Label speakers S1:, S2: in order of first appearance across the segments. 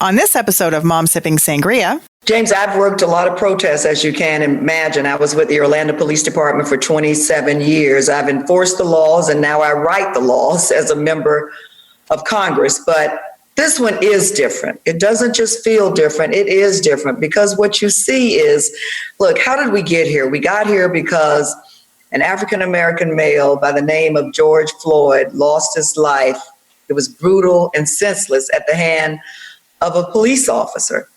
S1: On this episode of Mom Sipping Sangria,
S2: James, I've worked a lot of protests, as you can imagine. I was with the Orlando Police Department for 27 years. I've enforced the laws, and now I write the laws as a member of Congress. But this one is different. It doesn't just feel different. It is different because what you see is, look, how did we get here? We got here because an African-American male by the name of George Floyd lost his life. It was brutal and senseless at the hand of a police officer.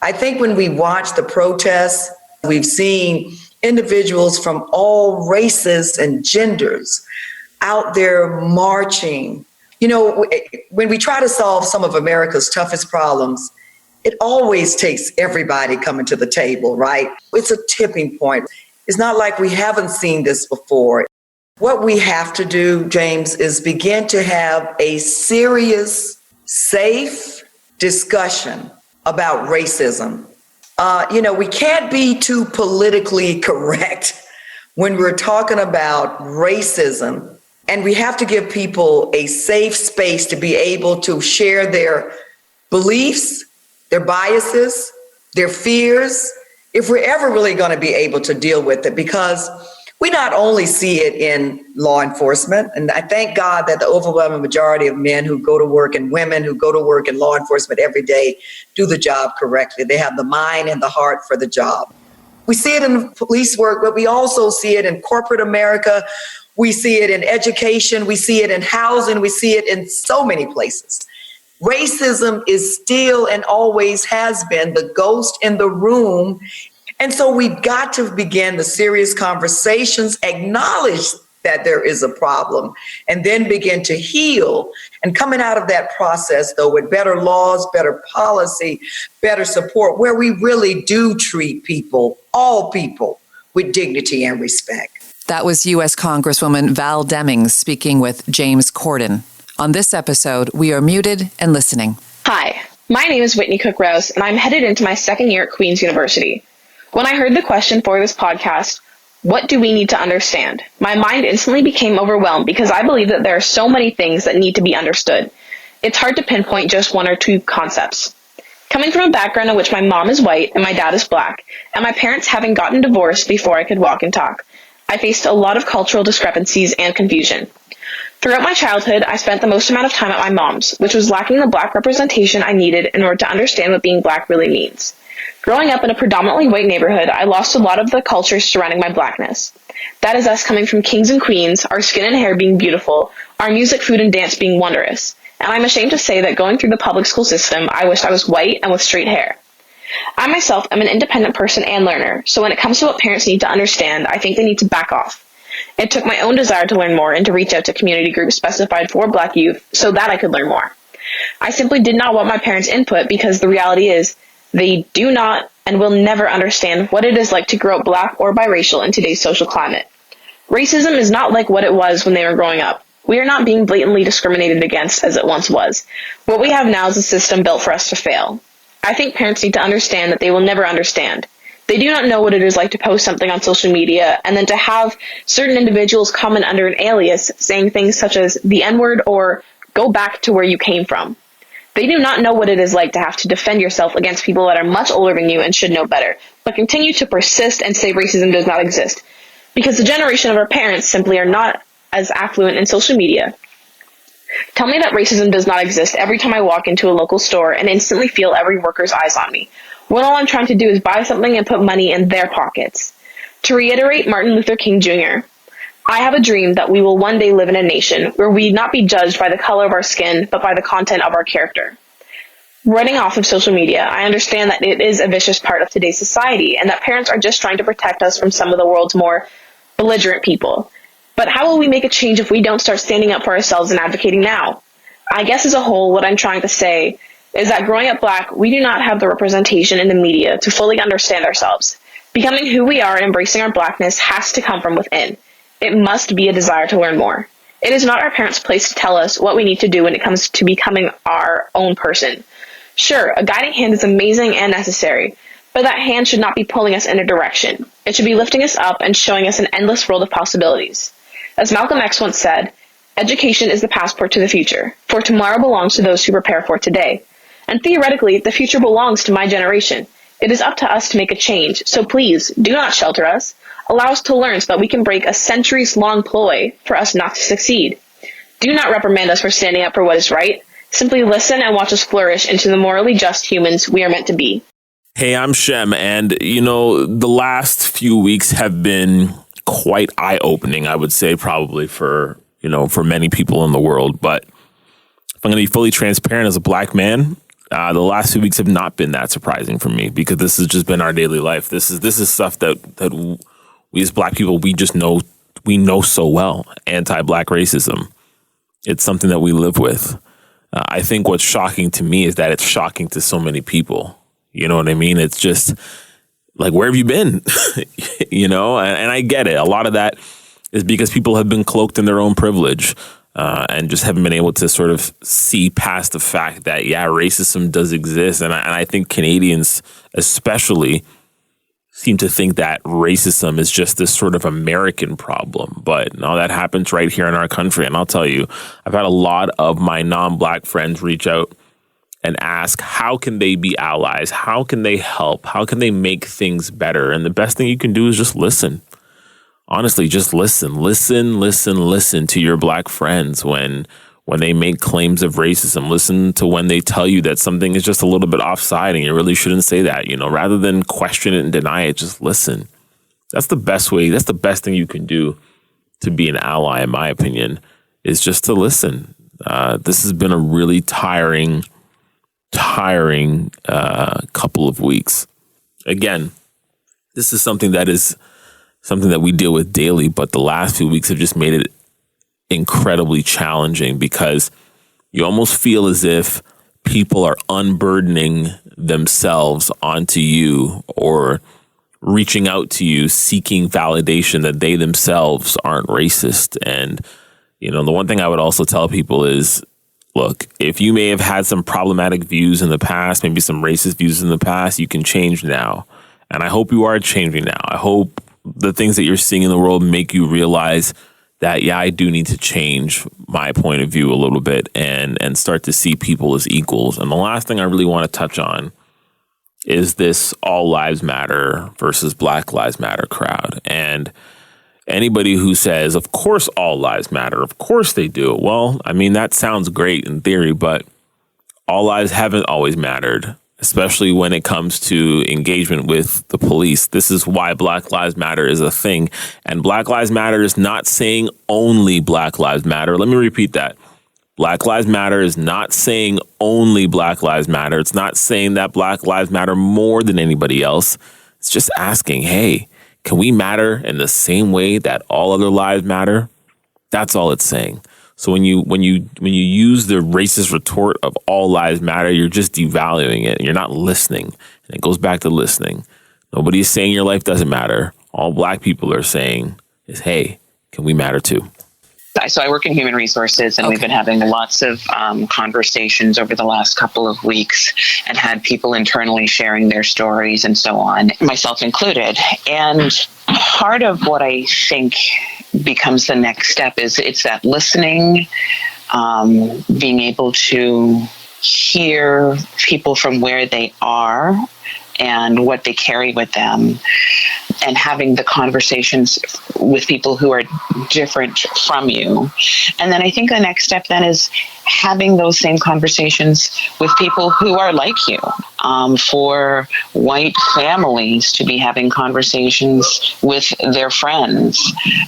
S2: I think when we watch the protests, we've seen individuals from all races and genders out there marching. You know, when we try to solve some of America's toughest problems, it always takes everybody coming to the table, right? It's a tipping point. It's not like we haven't seen this before. What we have to do, James, is begin to have a serious, safe discussion about racism. We can't be too politically correct when we're talking about racism, and we have to give people a safe space to be able to share their beliefs, their biases, their fears, if we're ever really going to be able to deal with it, because we not only see it in law enforcement, and I thank God that the overwhelming majority of men who go to work and women who go to work in law enforcement every day do the job correctly. They have the mind and the heart for the job. We see it in police work, but we also see it in corporate America. We see it in education. We see it in housing. We see it in so many places. Racism is still and always has been the ghost in the room. And so we've got to begin the serious conversations, acknowledge that there is a problem, and then begin to heal. And coming out of that process, though, with better laws, better policy, better support, where we really do treat people, all people, with dignity and respect.
S3: That was U.S. Congresswoman Val Demings speaking with James Corden. On this episode, we are muted and listening.
S4: Hi, my name is Whitney Cook-Rouse, and I'm headed into my second year at Queen's University. When I heard the question for this podcast, what do we need to understand? My mind instantly became overwhelmed because I believe that there are so many things that need to be understood. It's hard to pinpoint just one or two concepts. Coming from a background in which my mom is white and my dad is black, and my parents having gotten divorced before I could walk and talk, I faced a lot of cultural discrepancies and confusion. Throughout my childhood, I spent the most amount of time at my mom's, which was lacking the black representation I needed in order to understand what being black really means. Growing up in a predominantly white neighborhood, I lost a lot of the culture surrounding my blackness. That is us coming from kings and queens, our skin and hair being beautiful, our music, food, and dance being wondrous. And I'm ashamed to say that going through the public school system, I wished I was white and with straight hair. I myself am an independent person and learner, so when it comes to what parents need to understand, I think they need to back off. It took my own desire to learn more and to reach out to community groups specified for black youth so that I could learn more. I simply did not want my parents' input because the reality is, they do not and will never understand what it is like to grow up black or biracial in today's social climate. Racism is not like what it was when they were growing up. We are not being blatantly discriminated against as it once was. What we have now is a system built for us to fail. I think parents need to understand that they will never understand. They do not know what it is like to post something on social media and then to have certain individuals comment under an alias saying things such as the N-word or go back to where you came from. They do not know what it is like to have to defend yourself against people that are much older than you and should know better, but continue to persist and say racism does not exist. Because the generation of our parents simply are not as affluent in social media. Tell me that racism does not exist every time I walk into a local store and instantly feel every worker's eyes on me, when all I'm trying to do is buy something and put money in their pockets. To reiterate Martin Luther King Jr., I have a dream that we will one day live in a nation where we not be judged by the color of our skin, but by the content of our character. Running off of social media, I understand that it is a vicious part of today's society and that parents are just trying to protect us from some of the world's more belligerent people. But how will we make a change if we don't start standing up for ourselves and advocating now? I guess as a whole, what I'm trying to say is that growing up black, we do not have the representation in the media to fully understand ourselves. Becoming who we are and embracing our blackness has to come from within. It must be a desire to learn more. It is not our parents' place to tell us what we need to do when it comes to becoming our own person. Sure, a guiding hand is amazing and necessary, but that hand should not be pulling us in a direction. It should be lifting us up and showing us an endless world of possibilities. As Malcolm X once said, education is the passport to the future, for tomorrow belongs to those who prepare for today. And theoretically, the future belongs to my generation. It is up to us to make a change, so please, do not shelter us. Allow us to learn so that we can break a centuries-long ploy for us not to succeed. Do not reprimand us for standing up for what is right. Simply listen and watch us flourish into the morally just humans we are meant to be.
S5: Hey, I'm Shem, and the last few weeks have been quite eye-opening, I would say, probably for many people in the world. But if I'm going to be fully transparent as a black man, the last few weeks have not been that surprising for me, because this has just been our daily life. This is stuff that we as black people, we know so well. Anti-black racism. It's something that we live with. I think what's shocking to me is that it's shocking to so many people. You know what I mean? It's just like, where have you been? And I get it. A lot of that is because people have been cloaked in their own privilege and just haven't been able to sort of see past the fact that, racism does exist. And I think Canadians especially seem to think that racism is just this sort of American problem. But no, that happens right here in our country. And I'll tell you, I've had a lot of my non-black friends reach out and ask, how can they be allies? How can they help? How can they make things better? And the best thing you can do is just listen. Honestly, just listen. Listen to your black friends when they make claims of racism. Listen to when they tell you that something is just a little bit offside and you really shouldn't say that. Rather than question it and deny it, just listen. That's the best way. That's the best thing you can do to be an ally, in my opinion, is just to listen. This has been a really tiring couple of weeks. Again, this is something that we deal with daily, but the last few weeks have just made it incredibly challenging, because you almost feel as if people are unburdening themselves onto you or reaching out to you, seeking validation that they themselves aren't racist. And, the one thing I would also tell people is, look, if you may have had some problematic views in the past, maybe some racist views in the past, you can change now. And I hope you are changing now. I hope the things that you're seeing in the world make you realize that, I do need to change my point of view a little bit and start to see people as equals. And the last thing I really want to touch on is this all lives matter versus Black Lives Matter crowd. And anybody who says, of course, all lives matter, of course they do. Well, I mean, that sounds great in theory, but all lives haven't always mattered, especially when it comes to engagement with the police. This is why Black Lives Matter is a thing. And Black Lives Matter is not saying only Black Lives Matter. Let me repeat that. Black Lives Matter is not saying only Black Lives Matter. It's not saying that Black Lives matter more than anybody else. It's just asking, hey, can we matter in the same way that all other lives matter? That's all it's saying. So when you use the racist retort of all lives matter, you're just devaluing it. You're not listening. And it goes back to listening. Nobody's saying your life doesn't matter. All black people are saying is, hey, can we matter too?
S6: So I work in human resources, and we've been having lots of conversations over the last couple of weeks, and had people internally sharing their stories and so on, myself included. And part of what I think becomes the next step is it's that listening, being able to hear people from where they are and what they carry with them, and having the conversations with people who are different from you. And then I think the next step then is having those same conversations with people who are like you. For white families to be having conversations with their friends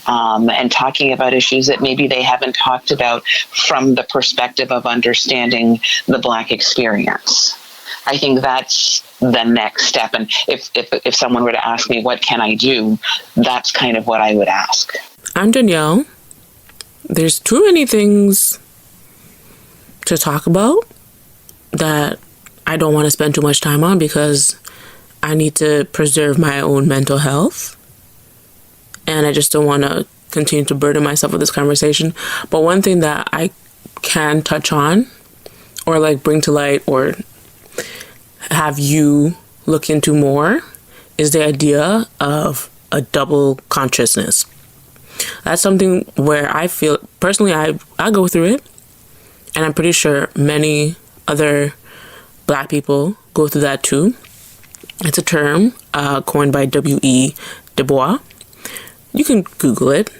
S6: and talking about issues that maybe they haven't talked about from the perspective of understanding the Black experience. I think that's the next step. And if someone were to ask me, what can I do? That's kind of what I would ask.
S7: I'm Danielle. There's too many things to talk about that I don't want to spend too much time on, because I need to preserve my own mental health. And I just don't want to continue to burden myself with this conversation. But one thing that I can touch on, or bring to light, or have you look into more, is the idea of a double consciousness. That's something where I feel personally I go through it, and I'm pretty sure many other Black people go through that too. It's a term coined by W.E. Du Bois. You can Google it,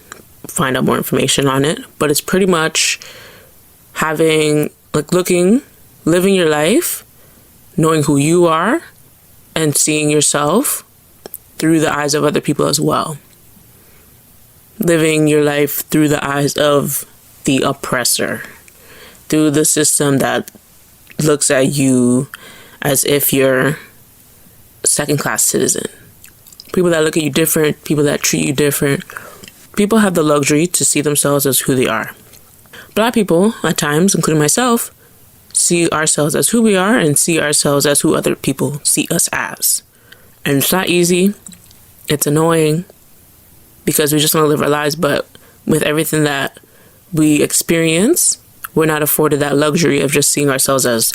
S7: find out more information on it, but it's pretty much having, living your life, knowing who you are, and seeing yourself through the eyes of other people as well. Living your life through the eyes of the oppressor, through the system that looks at you as if you're a second-class citizen. People that look at you different, people that treat you different. People have the luxury to see themselves as who they are. Black people, at times, including myself, see ourselves as who we are and see ourselves as who other people see us as. And it's not easy. It's annoying because we just want to live our lives, but with everything that we experience, we're not afforded that luxury of just seeing ourselves as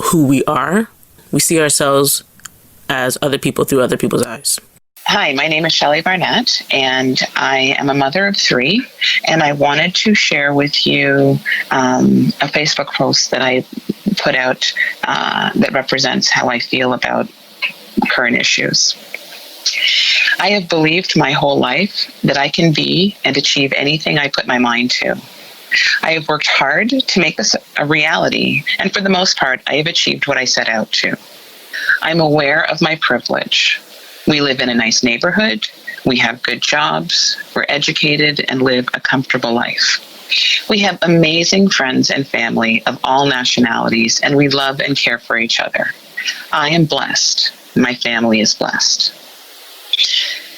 S7: who we are. We see ourselves as other people through other people's eyes.
S6: Hi, my name is Shelley Barnett, and I am a mother of 3, and I wanted to share with you a Facebook post that I put out that represents how I feel about current issues. I have believed my whole life that I can be and achieve anything I put my mind to. I have worked hard to make this a reality, and for the most part, I have achieved what I set out to. I'm aware of my privilege. We live in a nice neighborhood, we have good jobs, we're educated, and live a comfortable life. We have amazing friends and family of all nationalities, and we love and care for each other. I am blessed. My family is blessed.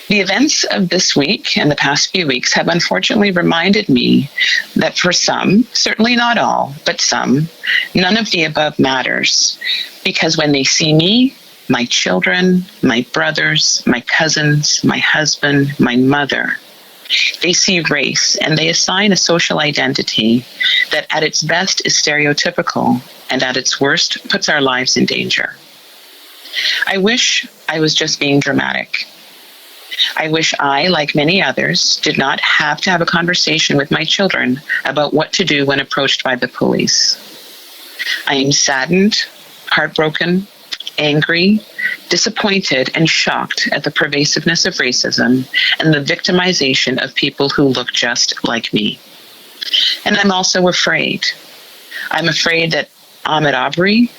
S6: The events of this week and the past few weeks have unfortunately reminded me that for some, certainly not all, but some, none of the above matters. Because when they see me, my children, my brothers, my cousins, my husband, my mother, they see race and they assign a social identity that at its best is stereotypical and at its worst puts our lives in danger. I wish I was just being dramatic. I wish I, like many others, did not have to have a conversation with my children about what to do when approached by the police. I am saddened, heartbroken, angry, disappointed, and shocked at the pervasiveness of racism and the victimization of people who look just like me. And I'm also afraid. I'm afraid that Ahmaud Arbery,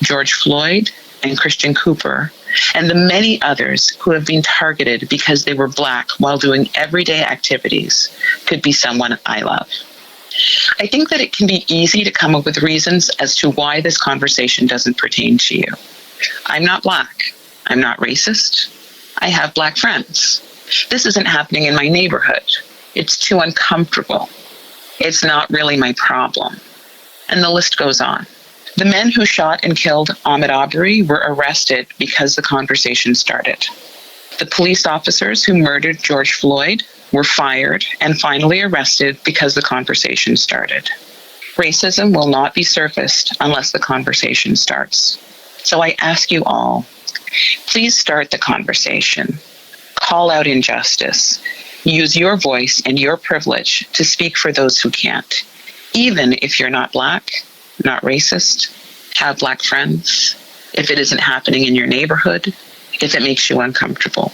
S6: George Floyd, and Christian Cooper, and the many others who have been targeted because they were Black while doing everyday activities could be someone I love. I think that it can be easy to come up with reasons as to why this conversation doesn't pertain to you. I'm not Black. I'm not racist. I have Black friends. This isn't happening in my neighborhood. It's too uncomfortable. It's not really my problem. And the list goes on. The men who shot and killed Ahmaud Arbery were arrested because the conversation started. The police officers who murdered George Floyd were fired and finally arrested because the conversation started. Racism will not be surfaced unless the conversation starts. So I ask you all, please start the conversation. Call out injustice. Use your voice and your privilege to speak for those who can't. Even if you're not Black, not racist, have Black friends, if it isn't happening in your neighborhood, if it makes you uncomfortable.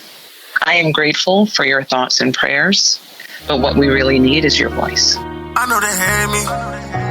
S6: I am grateful for your thoughts and prayers, but what we really need is your voice.
S8: I know they hate me.